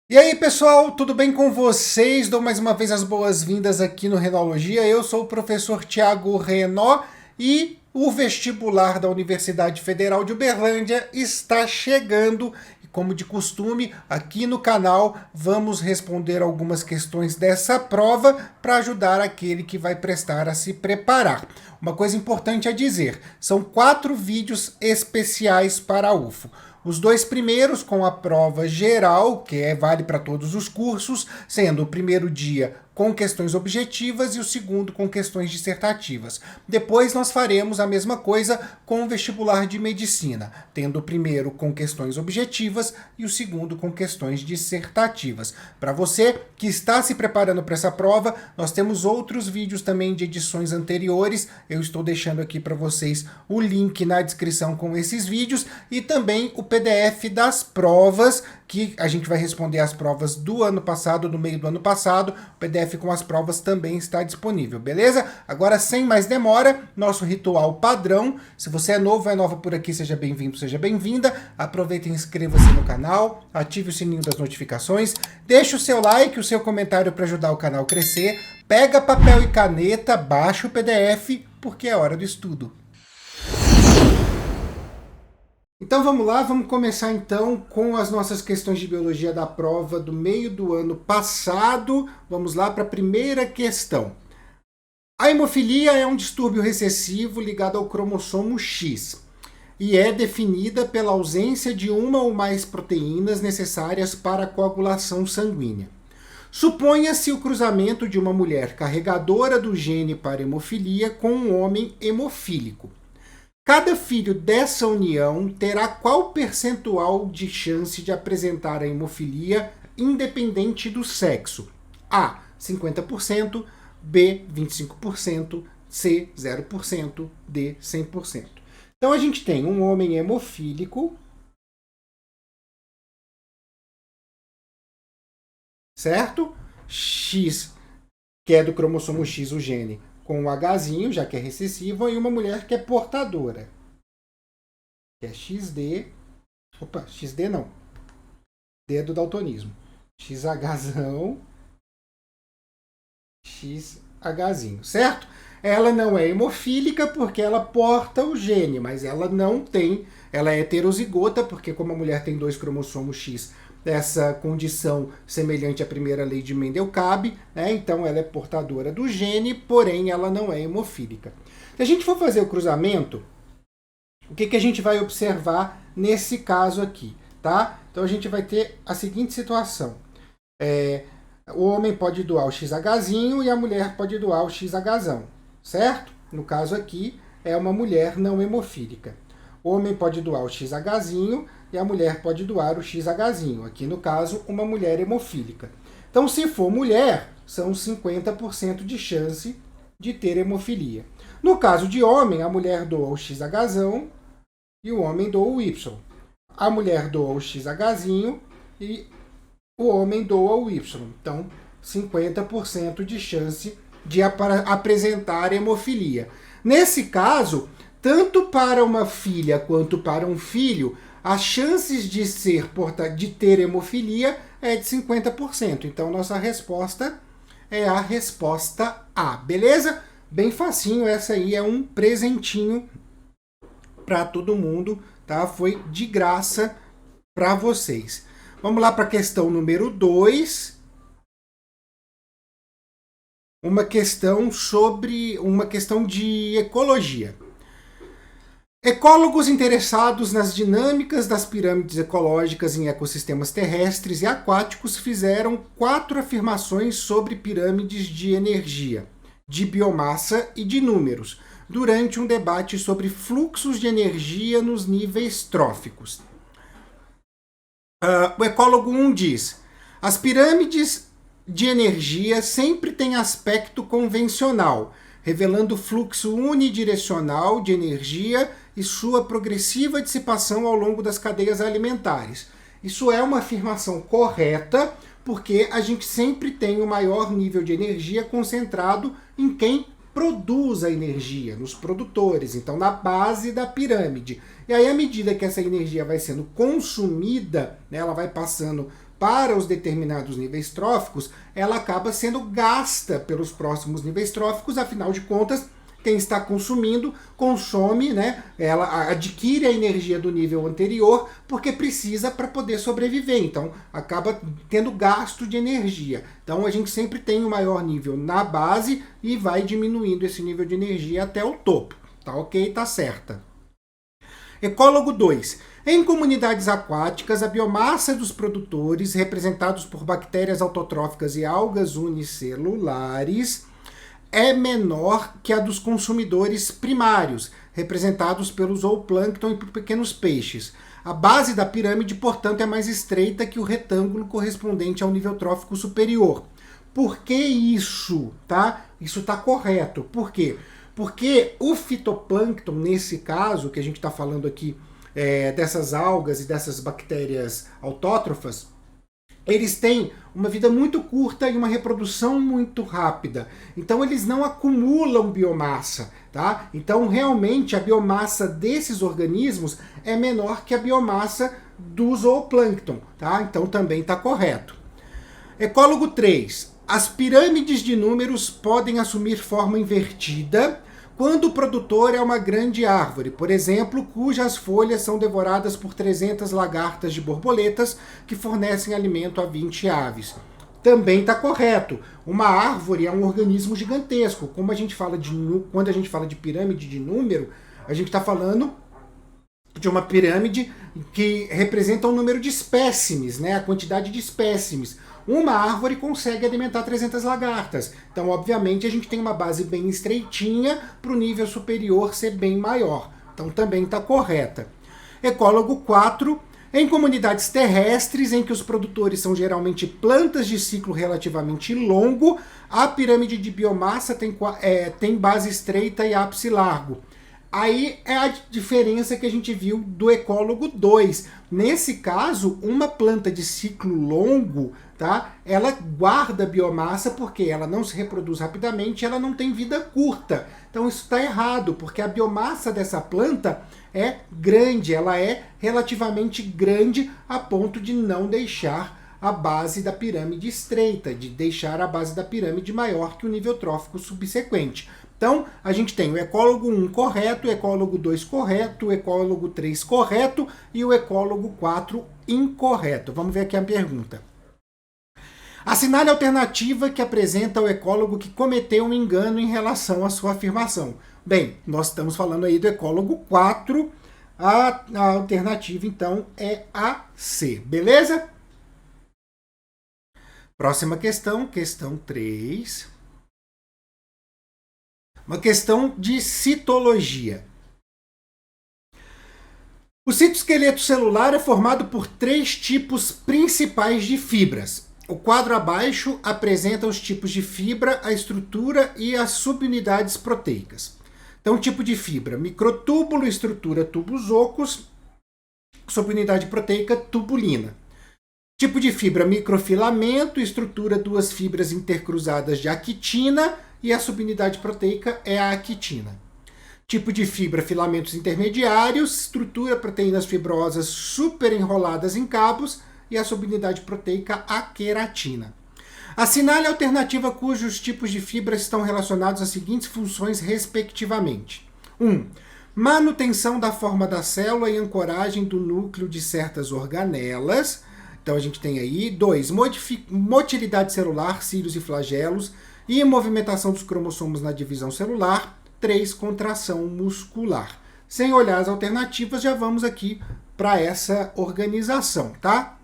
E aí, pessoal, tudo bem com vocês? Dou mais uma vez as boas-vindas aqui no Renologia. Eu sou o professor Tiago Renó e o vestibular da Universidade Federal de Uberlândia está chegando. E como de costume, aqui no canal vamos responder algumas questões dessa prova para ajudar aquele que vai prestar a se preparar. Uma coisa importante a dizer, são 4 vídeos especiais para a UFO. Os 2 primeiros com a prova geral, que vale para todos os cursos, sendo o primeiro dia com questões objetivas e o segundo com questões dissertativas. Depois nós faremos a mesma coisa com o vestibular de medicina, tendo o primeiro com questões objetivas e o segundo com questões dissertativas. Para você que está se preparando para essa prova, nós temos outros vídeos também de edições anteriores. Eu estou deixando aqui para vocês o link na descrição com esses vídeos e também o PDF das provas, que a gente vai responder as provas do ano passado, no meio do ano passado. O PDF com as provas também está disponível, beleza? Agora, sem mais demora, nosso ritual padrão. Se você é novo, é nova por aqui, seja bem-vindo, seja bem-vinda. Aproveita e inscreva-se no canal, ative o sininho das notificações, deixe o seu like, o seu comentário para ajudar o canal a crescer. Pega papel e caneta, baixa o PDF, porque é hora do estudo. Então vamos lá, vamos começar então com as nossas questões de biologia da prova do meio do ano passado. Vamos lá para a primeira questão. A hemofilia é um distúrbio recessivo ligado ao cromossomo X e é definida pela ausência de uma ou mais proteínas necessárias para a coagulação sanguínea. Suponha-se o cruzamento de uma mulher carregadora do gene para hemofilia com um homem hemofílico. Cada filho dessa união terá qual percentual de chance de apresentar a hemofilia independente do sexo? A, 50%, B, 25%, C, 0%, D, 100%. Então a gente tem um homem hemofílico, certo? X, que é do cromossomo X, o gene, com o Hzinho, já que é recessivo, e uma mulher que é portadora, que é XD. Opa, XD não. D é do daltonismo. XHzão, XHzinho, certo? Ela não é hemofílica porque ela porta o gene, mas ela não tem, ela é heterozigota, porque como a mulher tem 2 cromossomos X, essa condição semelhante à primeira lei de Mendel cabe, né? Então ela é portadora do gene, porém ela não é hemofílica. Se a gente for fazer o cruzamento, o que a gente vai observar nesse caso aqui, tá? Então a gente vai ter a seguinte situação. O homem pode doar o XHzinho e a mulher pode doar o XHzão, certo? No caso aqui, é uma mulher não hemofílica. O homem pode doar o XHzinho e a mulher pode doar o XHzinho. Aqui, no caso, uma mulher hemofílica. Então, se for mulher, são 50% de chance de ter hemofilia. No caso de homem, a mulher doa o XHzão e o homem doa o Y. A mulher doa o XHzinho e o homem doa o Y. Então, 50% de chance de apresentar hemofilia. Nesse caso, tanto para uma filha quanto para um filho, as chances de ter hemofilia é de 50%. Então, nossa resposta é a resposta A, beleza? Bem facinho, essa aí é um presentinho para todo mundo, tá? Foi de graça para vocês. Vamos lá para a questão número 2. Uma questão de ecologia. Ecólogos interessados nas dinâmicas das pirâmides ecológicas em ecossistemas terrestres e aquáticos fizeram 4 afirmações sobre pirâmides de energia, de biomassa e de números, durante um debate sobre fluxos de energia nos níveis tróficos. O ecólogo 1 diz: as pirâmides de energia sempre têm aspecto convencional, revelando fluxo unidirecional de energia e sua progressiva dissipação ao longo das cadeias alimentares. Isso é uma afirmação correta, porque a gente sempre tem o maior nível de energia concentrado em quem produz a energia, nos produtores, então na base da pirâmide. E aí, à medida que essa energia vai sendo consumida, né, ela vai passando para os determinados níveis tróficos, ela acaba sendo gasta pelos próximos níveis tróficos, afinal de contas, quem está consumindo, consome, né? Ela adquire a energia do nível anterior porque precisa para poder sobreviver. Então, acaba tendo gasto de energia. Então, a gente sempre tem o maior nível na base e vai diminuindo esse nível de energia até o topo. Tá ok? Tá certa. Ecólogo 2. Em comunidades aquáticas, a biomassa dos produtores, representados por bactérias autotróficas e algas unicelulares, é menor que a dos consumidores primários, representados pelo zooplâncton e por pequenos peixes. A base da pirâmide, portanto, é mais estreita que o retângulo correspondente ao nível trófico superior. Por que isso? Tá? Isso está correto. Por quê? Porque o fitoplâncton, nesse caso, que a gente está falando aqui dessas algas e dessas bactérias autótrofas, eles têm uma vida muito curta e uma reprodução muito rápida. Então eles não acumulam biomassa, tá? Então realmente a biomassa desses organismos é menor que a biomassa do zooplâncton, tá? Então também está correto. Ecólogo 3. As pirâmides de números podem assumir forma invertida quando o produtor é uma grande árvore, por exemplo, cujas folhas são devoradas por 300 lagartas de borboletas que fornecem alimento a 20 aves. Também está correto. Uma árvore é um organismo gigantesco. Como a gente fala quando a gente fala de pirâmide de número, a gente está falando de uma pirâmide que representa o número de espécimes, né? A quantidade de espécimes. Uma árvore consegue alimentar 300 lagartas. Então, obviamente, a gente tem uma base bem estreitinha para o nível superior ser bem maior. Então, também está correta. Ecólogo 4. Em comunidades terrestres, em que os produtores são geralmente plantas de ciclo relativamente longo, a pirâmide de biomassa tem base estreita e ápice largo. Aí é a diferença que a gente viu do ecólogo 2. Nesse caso, uma planta de ciclo longo, tá? Ela guarda biomassa porque ela não se reproduz rapidamente, ela não tem vida curta. Então isso está errado, porque a biomassa dessa planta é grande, ela é relativamente grande a ponto de não deixar a base da pirâmide estreita, de deixar a base da pirâmide maior que o nível trófico subsequente. Então, a gente tem o ecólogo 1 correto, o ecólogo 2 correto, o ecólogo 3 correto e o ecólogo 4 incorreto. Vamos ver aqui a pergunta. Assinale a alternativa que apresenta o ecólogo que cometeu um engano em relação à sua afirmação. Bem, nós estamos falando aí do ecólogo 4, a alternativa então é a C, beleza? Próxima questão, questão 3. Uma questão de citologia. O citoesqueleto celular é formado por 3 tipos principais de fibras. O quadro abaixo apresenta os tipos de fibra, a estrutura e as subunidades proteicas. Então, tipo de fibra: microtúbulo, estrutura tubos ocos, subunidade proteica tubulina. Tipo de fibra: microfilamento, estrutura 2 fibras intercruzadas de actina e a subunidade proteica é a actina. Tipo de fibra: filamentos intermediários, estrutura proteínas fibrosas super enroladas em cabos e a subunidade proteica a queratina. Assinale a alternativa cujos tipos de fibras estão relacionados às seguintes funções respectivamente. 1. Manutenção da forma da célula e ancoragem do núcleo de certas organelas. Então a gente tem aí 2. Motilidade celular, cílios e flagelos e movimentação dos cromossomos na divisão celular. 3. Contração muscular. Sem olhar as alternativas, já vamos aqui para essa organização, tá?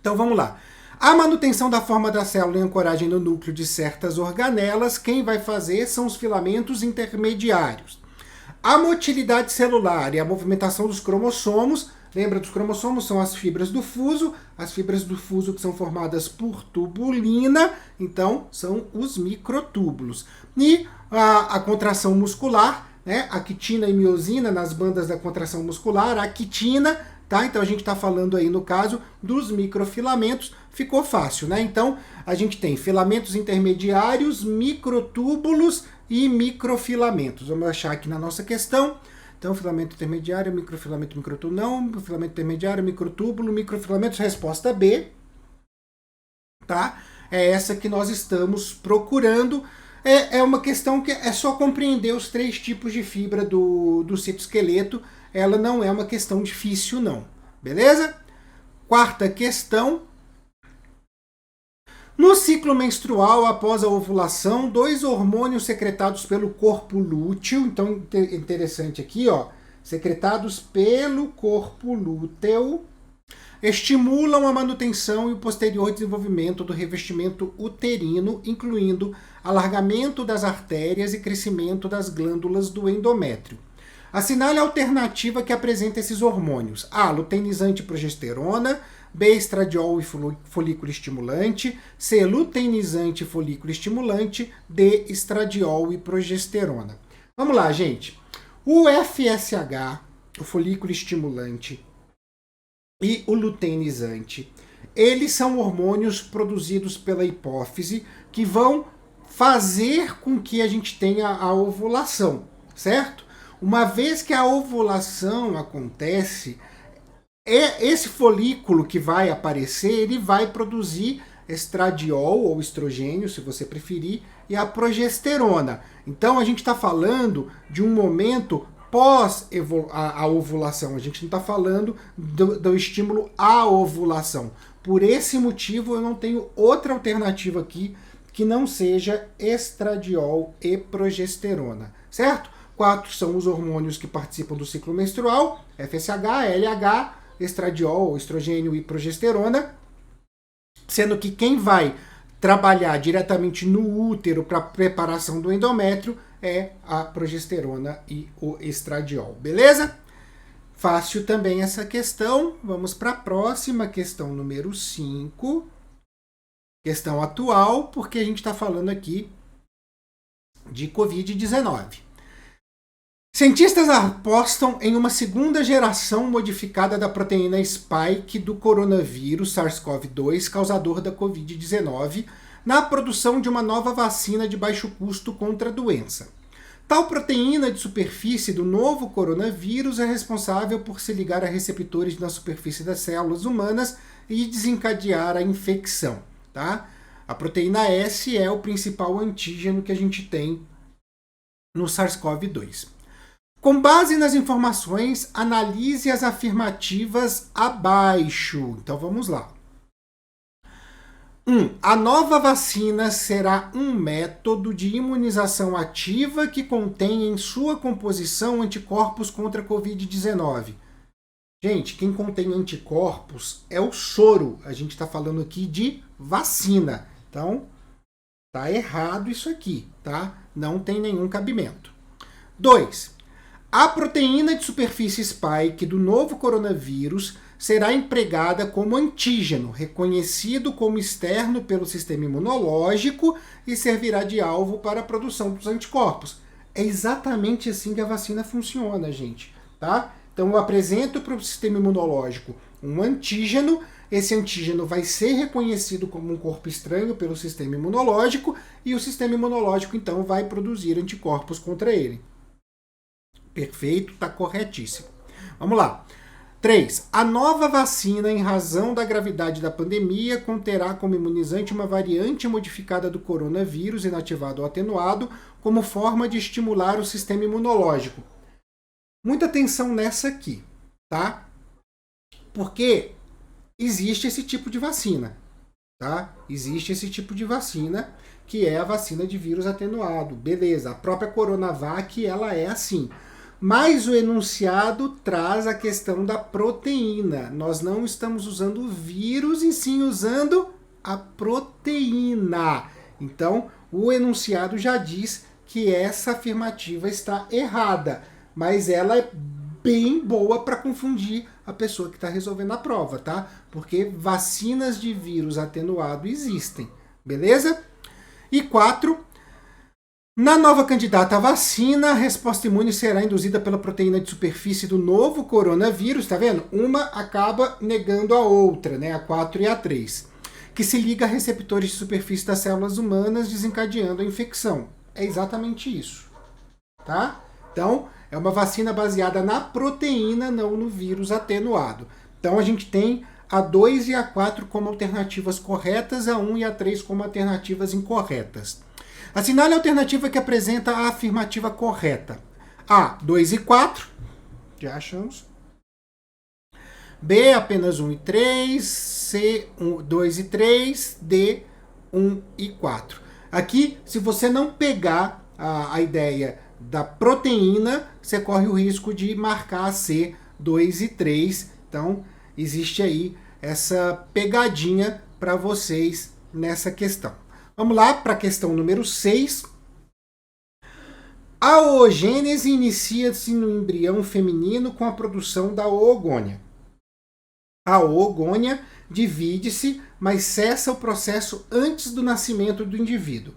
Então vamos lá. A manutenção da forma da célula e ancoragem no núcleo de certas organelas, quem vai fazer são os filamentos intermediários. A motilidade celular e a movimentação dos cromossomos, lembra dos cromossomos, são as fibras do fuso que são formadas por tubulina, então são os microtúbulos. E a contração muscular, né, actina e miosina nas bandas da contração muscular, a quitina, tá? Então a gente está falando aí no caso dos microfilamentos, ficou fácil, né? Então a gente tem filamentos intermediários, microtúbulos e microfilamentos. Vamos achar aqui na nossa questão. Então, filamento intermediário, microfilamento, microtúbulo, não, filamento intermediário, microtúbulo, microfilamentos, resposta B. tá? É essa que nós estamos procurando. É uma questão que é só compreender os 3 tipos de fibra do citoesqueleto. Ela não é uma questão difícil, não. Beleza? Quarta questão. No ciclo menstrual, após a ovulação, 2 hormônios secretados pelo corpo lúteo, então interessante aqui, ó, secretados pelo corpo lúteo, estimulam a manutenção e o posterior desenvolvimento do revestimento uterino, incluindo alargamento das artérias e crescimento das glândulas do endométrio. Assinale a alternativa que apresenta esses hormônios. A. Luteinizante e progesterona. B. Estradiol e folículo estimulante. C. Luteinizante e folículo estimulante. D. Estradiol e progesterona. Vamos lá, gente. O FSH, o folículo estimulante, e o luteinizante, eles são hormônios produzidos pela hipófise que vão fazer com que a gente tenha a ovulação, certo? Uma vez que a ovulação acontece, esse folículo que vai aparecer, ele vai produzir estradiol ou estrogênio, se você preferir, e a progesterona. Então a gente está falando de um momento pós a ovulação, a gente não está falando do estímulo à ovulação. Por esse motivo eu não tenho outra alternativa aqui que não seja estradiol e progesterona, certo? 4 são os hormônios que participam do ciclo menstrual: FSH, LH, estradiol, estrogênio e progesterona, sendo que quem vai trabalhar diretamente no útero para a preparação do endométrio é a progesterona e o estradiol, beleza? Fácil também essa questão. Vamos para a próxima, questão número 5. Questão atual, porque a gente está falando aqui de Covid-19. Cientistas apostam em uma segunda geração modificada da proteína spike do coronavírus SARS-CoV-2, causador da Covid-19, na produção de uma nova vacina de baixo custo contra a doença. Tal proteína de superfície do novo coronavírus é responsável por se ligar a receptores na superfície das células humanas e desencadear a infecção. Tá? A proteína S é o principal antígeno que a gente tem no SARS-CoV-2. Com base nas informações, analise as afirmativas abaixo. Então vamos lá. 1. A nova vacina será um método de imunização ativa que contém em sua composição anticorpos contra a Covid-19. Gente, quem contém anticorpos é o soro. A gente está falando aqui de vacina. Então, tá errado isso aqui, tá? Não tem nenhum cabimento. 2. A proteína de superfície spike do novo coronavírus será empregada como antígeno, reconhecido como externo pelo sistema imunológico e servirá de alvo para a produção dos anticorpos. É exatamente assim que a vacina funciona, gente. Tá? Então eu apresento para o sistema imunológico um antígeno, esse antígeno vai ser reconhecido como um corpo estranho pelo sistema imunológico e o sistema imunológico então vai produzir anticorpos contra ele. Perfeito, está corretíssimo. Vamos lá. 3. A nova vacina, em razão da gravidade da pandemia, conterá como imunizante uma variante modificada do coronavírus, inativado ou atenuado, como forma de estimular o sistema imunológico. Muita atenção nessa aqui, tá? Porque existe esse tipo de vacina, tá? Existe esse tipo de vacina, que é a vacina de vírus atenuado. Beleza, a própria Coronavac, ela é assim. Mas o enunciado traz a questão da proteína. Nós não estamos usando o vírus, e sim usando a proteína. Então, o enunciado já diz que essa afirmativa está errada, mas ela é bem boa para confundir a pessoa que está resolvendo a prova, tá? Porque vacinas de vírus atenuado existem, beleza? E 4. Na nova candidata à vacina, a resposta imune será induzida pela proteína de superfície do novo coronavírus, tá vendo? Uma acaba negando a outra, né? A 4 e a 3, que se liga a receptores de superfície das células humanas, desencadeando a infecção. É exatamente isso, tá? Então, é uma vacina baseada na proteína, não no vírus atenuado. Então, a gente tem a 2 e a 4 como alternativas corretas, a 1 e a 3 como alternativas incorretas. Assinale a alternativa que apresenta a afirmativa correta. A, 2 e 4, já achamos. B, apenas 1 e 3. C, 2 e 3. D, 1 e 4. Aqui, se você não pegar a ideia da proteína, você corre o risco de marcar C, 2 e 3. Então, existe aí essa pegadinha para vocês nessa questão. Vamos lá para a questão número 6. A oogênese inicia-se no embrião feminino com a produção da oogônia. A oogônia divide-se, mas cessa o processo antes do nascimento do indivíduo.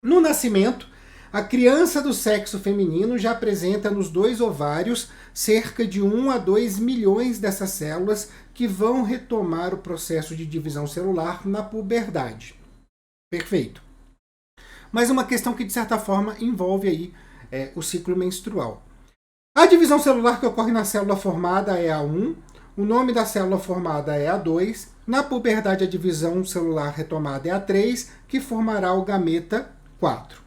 No nascimento, a criança do sexo feminino já apresenta nos 2 ovários cerca de 1 a 2 milhões dessas células que vão retomar o processo de divisão celular na puberdade. Perfeito. Mas uma questão que, de certa forma, envolve aí o ciclo menstrual. A divisão celular que ocorre na célula formada é a 1, o nome da célula formada é a 2, na puberdade a divisão celular retomada é a 3, que formará o gameta 4.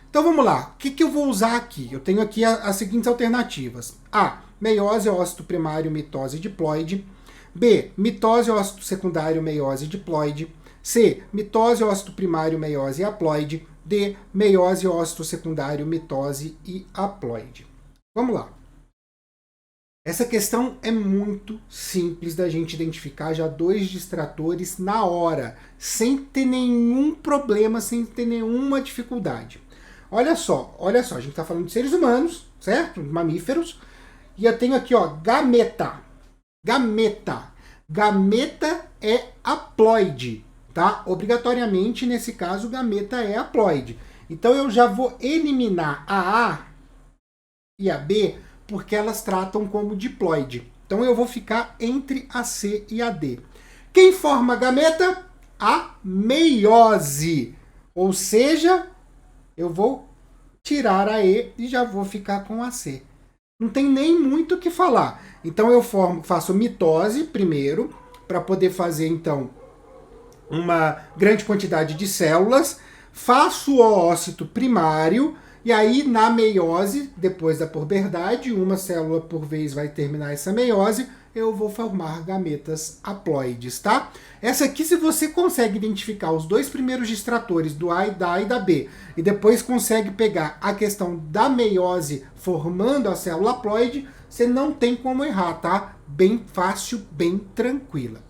Então vamos lá, o que eu vou usar aqui? Eu tenho aqui as seguintes alternativas. A, meiose, ócito primário, mitose, diploide. B, mitose, ócito secundário, meiose, diploide. C, mitose, ócito primário, meiose e haploide. D, meiose, ócito secundário, mitose e haploide. Vamos lá. Essa questão é muito simples da gente identificar já 2 distratores na hora, sem ter nenhum problema, sem ter nenhuma dificuldade. Olha só, a gente está falando de seres humanos, certo? Mamíferos. E eu tenho aqui, ó, gameta. Gameta. Gameta é haploide, tá? Obrigatoriamente, nesse caso, gameta é haploide. Então eu já vou eliminar a A e a B, porque elas tratam como diploide. Então eu vou ficar entre a C e a D. Quem forma a gameta? A meiose. Ou seja, eu vou tirar a E e já vou ficar com a C. Não tem nem muito o que falar. Então eu faço mitose primeiro, para poder fazer então uma grande quantidade de células. Faço o ócito primário, e aí na meiose, depois da puberdade, uma célula por vez vai terminar essa meiose, eu vou formar gametas haploides, tá? Essa aqui, se você consegue identificar os 2 primeiros distratores da A e da B, e depois consegue pegar a questão da meiose formando a célula haploide, você não tem como errar, tá? Bem fácil, bem tranquila.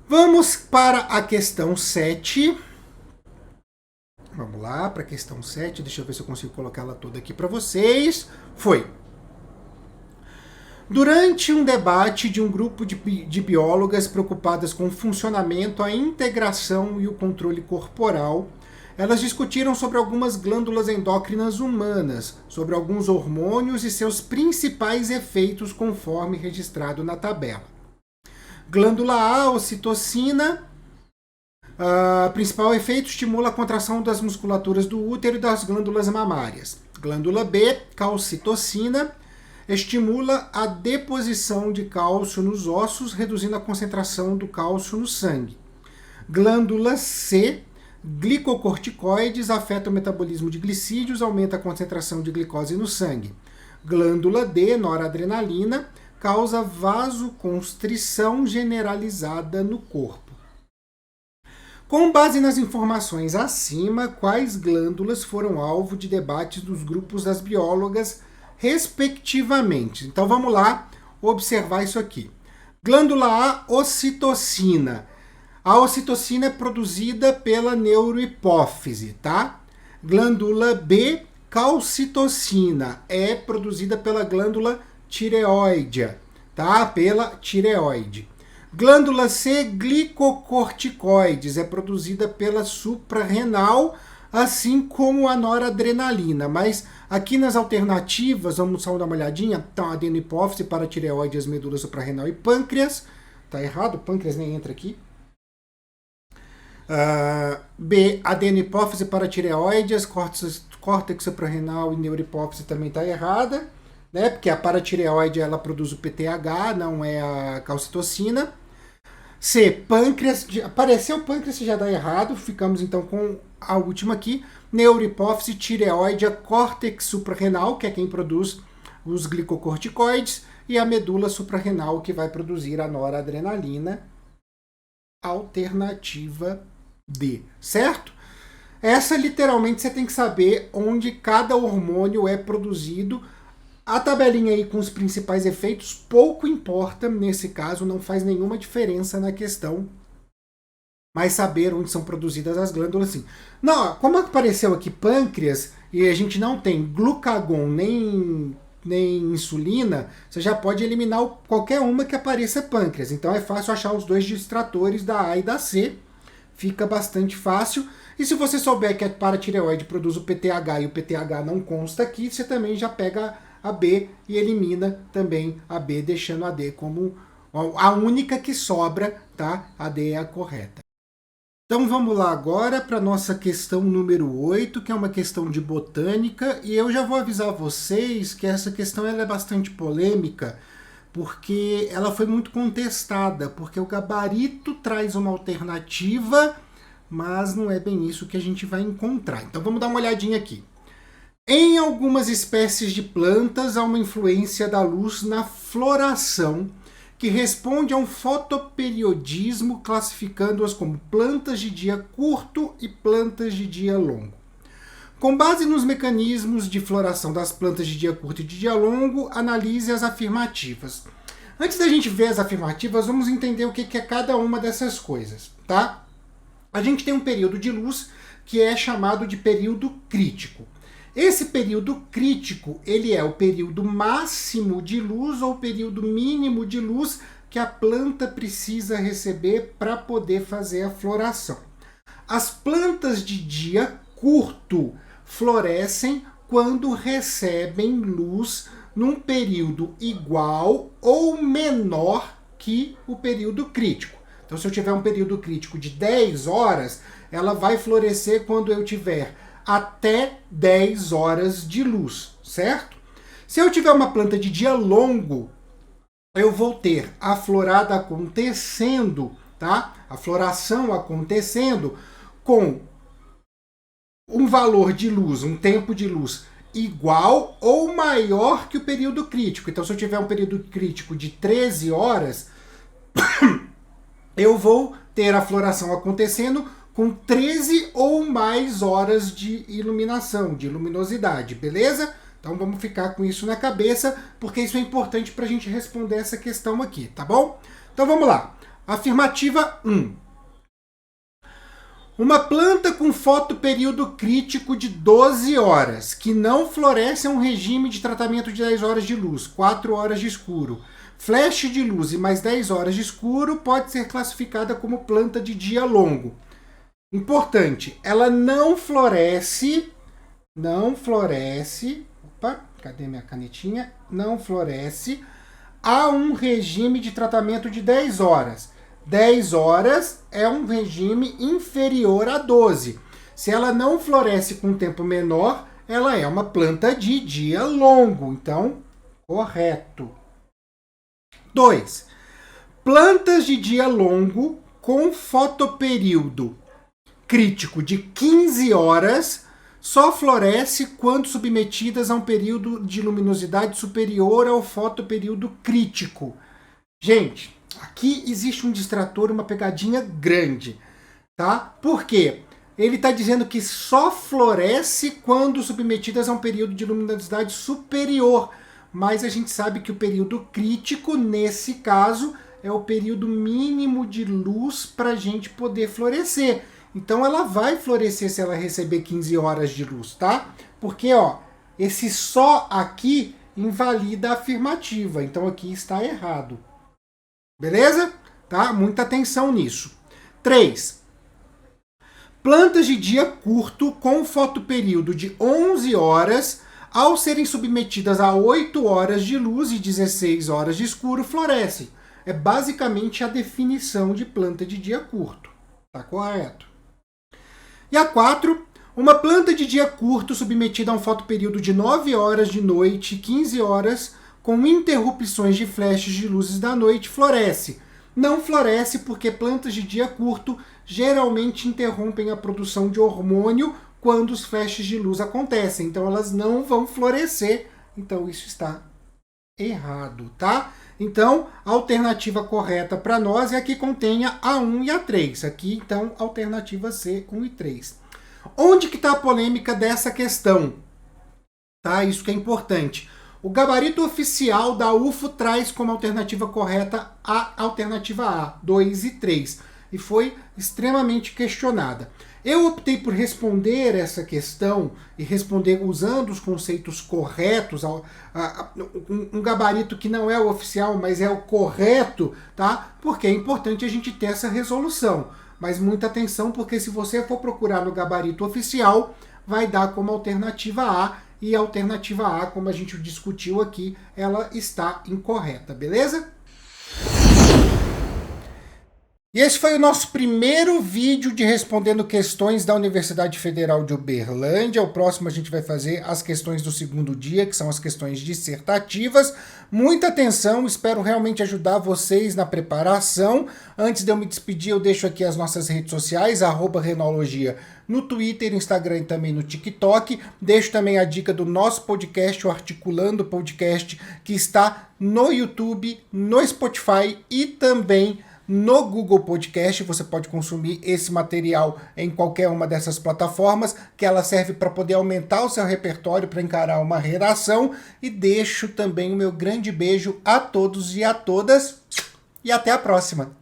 Vamos para a questão 7. Vamos lá para a questão 7. Deixa eu ver se eu consigo colocar ela toda aqui para vocês. Foi. Durante um debate de um grupo de biólogas preocupadas com o funcionamento, a integração e o controle corporal, elas discutiram sobre algumas glândulas endócrinas humanas, sobre alguns hormônios e seus principais efeitos conforme registrado na tabela. Glândula A, ocitocina. Principal efeito, estimula a contração das musculaturas do útero e das glândulas mamárias. Glândula B, calcitocina, estimula a deposição de cálcio nos ossos, reduzindo a concentração do cálcio no sangue. Glândula C, glicocorticoides, afeta o metabolismo de glicídios, aumenta a concentração de glicose no sangue. Glândula D, noradrenalina, causa vasoconstrição generalizada no corpo. Com base nas informações acima, quais glândulas foram alvo de debates dos grupos das biólogas, respectivamente? Então vamos lá observar isso aqui. Glândula A, ocitocina. A ocitocina é produzida pela neurohipófise, tá? Glândula B, calcitocina, é produzida pela glândula tireoidea, tá? Pela tireoide. Glândula C, glicocorticoides, é produzida pela suprarrenal, assim como a noradrenalina. Mas aqui nas alternativas, vamos só dar uma olhadinha, então adenohipófise, paratireoides, medula suprarrenal e pâncreas. Tá errado, pâncreas nem entra aqui. B, adenohipófise, paratireoides, córtex suprarrenal e neurohipófise também está errada. né? Porque a paratireoide ela produz o PTH, não é a calcitocina. C, pâncreas. Apareceu o pâncreas, já dá errado. Ficamos então com a última aqui. Neurohipófise, tireoide, córtex suprarrenal, que é quem produz os glicocorticoides, e a medula suprarrenal, que vai produzir a noradrenalina. Alternativa D, certo? Essa literalmente você tem que saber onde cada hormônio é produzido. A tabelinha aí com os principais efeitos pouco importa nesse caso, não faz nenhuma diferença na questão. Mas saber onde são produzidas as glândulas, sim. Não, como apareceu aqui pâncreas e a gente não tem glucagon nem insulina, você já pode eliminar qualquer uma que apareça pâncreas. Então é fácil achar os dois distratores da A e da C. Fica bastante fácil. E se você souber que a paratireoide produz o PTH e o PTH não consta aqui, você também já pega a B e elimina também a B, deixando a D como a única que sobra, tá? A D é a correta. Então vamos lá agora para a nossa questão número 8, que é uma questão de botânica, e eu já vou avisar vocês que essa questão ela é bastante polêmica, porque ela foi muito contestada, porque o gabarito traz uma alternativa, mas não é bem isso que a gente vai encontrar. Então vamos dar uma olhadinha aqui. Em algumas espécies de plantas há uma influência da luz na floração, que responde a um fotoperiodismo, classificando-as como plantas de dia curto e plantas de dia longo. Com base nos mecanismos de floração das plantas de dia curto e de dia longo, analise as afirmativas. Antes da gente ver as afirmativas, vamos entender o que é cada uma dessas coisas, tá? A gente tem um período de luz que é chamado de período crítico. Esse período crítico, ele é o período máximo de luz ou período mínimo de luz que a planta precisa receber para poder fazer a floração. As plantas de dia curto florescem quando recebem luz num período igual ou menor que o período crítico. Então, se eu tiver um período crítico de 10 horas, ela vai florescer quando eu tiver até 10 horas de luz, certo? Se eu tiver uma planta de dia longo, eu vou ter a florada acontecendo, tá? A floração acontecendo com um valor de luz, um tempo de luz igual ou maior que o período crítico. Então, se eu tiver um período crítico de 13 horas, eu vou ter a floração acontecendo com 13 ou mais horas de iluminação, de luminosidade, beleza? Então vamos ficar com isso na cabeça, porque isso é importante para a gente responder essa questão aqui, tá bom? Então vamos lá. Afirmativa 1. Uma planta com fotoperíodo crítico de 12 horas, que não floresce em um regime de tratamento de 10 horas de luz, 4 horas de escuro, flash de luz e mais 10 horas de escuro, pode ser classificada como planta de dia longo. Importante, ela não floresce, opa, cadê minha canetinha? Não floresce a um regime de tratamento de 10 horas. 10 horas é um regime inferior a 12. Se ela não floresce com um tempo menor, ela é uma planta de dia longo. Então, correto. 2. Plantas de dia longo com fotoperíodo crítico de 15 horas só floresce quando submetidas a um período de luminosidade superior ao fotoperíodo crítico. Gente, aqui existe um distrator, uma pegadinha grande, tá? Por quê? Ele está dizendo que só floresce quando submetidas a um período de luminosidade superior, mas a gente sabe que o período crítico, nesse caso, é o período mínimo de luz para a gente poder florescer. Então ela vai florescer se ela receber 15 horas de luz, tá? Porque, ó, esse só aqui invalida a afirmativa, então aqui está errado. Beleza? Tá? Muita atenção nisso. 3. Plantas de dia curto com fotoperíodo de 11 horas, ao serem submetidas a 8 horas de luz e 16 horas de escuro, florescem. É basicamente a definição de planta de dia curto. Tá correto? E a 4, Uma planta de dia curto submetida a um fotoperíodo de 9 horas de noite e 15 horas, com interrupções de flashes de luzes da noite, floresce. Não floresce porque plantas de dia curto geralmente interrompem a produção de hormônio quando os flashes de luz acontecem. Então elas não vão florescer. Então isso está errado, tá? Então, a alternativa correta para nós é a que contenha A1 e A3. Aqui, então, alternativa C, 1 e 3. Onde que está a polêmica dessa questão? Tá? Isso que é importante. O gabarito oficial da UFO traz como alternativa correta a alternativa A, 2 e 3. E foi extremamente questionada. Eu optei por responder essa questão e responder usando os conceitos corretos, um gabarito que não é o oficial, mas é o correto, tá? Porque é importante a gente ter essa resolução. Mas muita atenção, porque se você for procurar no gabarito oficial, vai dar como alternativa A, e a alternativa A, como a gente discutiu aqui, ela está incorreta, beleza? E esse foi o nosso primeiro vídeo de respondendo questões da Universidade Federal de Uberlândia. O próximo a gente vai fazer as questões do segundo dia, que são as questões dissertativas. Muita atenção, espero realmente ajudar vocês na preparação. Antes de eu me despedir, eu deixo aqui as nossas redes sociais, @Renologia, no Twitter, Instagram e também no TikTok. Deixo também a dica do nosso podcast, o Articulando Podcast, que está no YouTube, no Spotify e também no Google Podcast. Você pode consumir esse material em qualquer uma dessas plataformas, que ela serve para poder aumentar o seu repertório para encarar uma redação. E deixo também o meu grande beijo a todos e a todas. E até a próxima!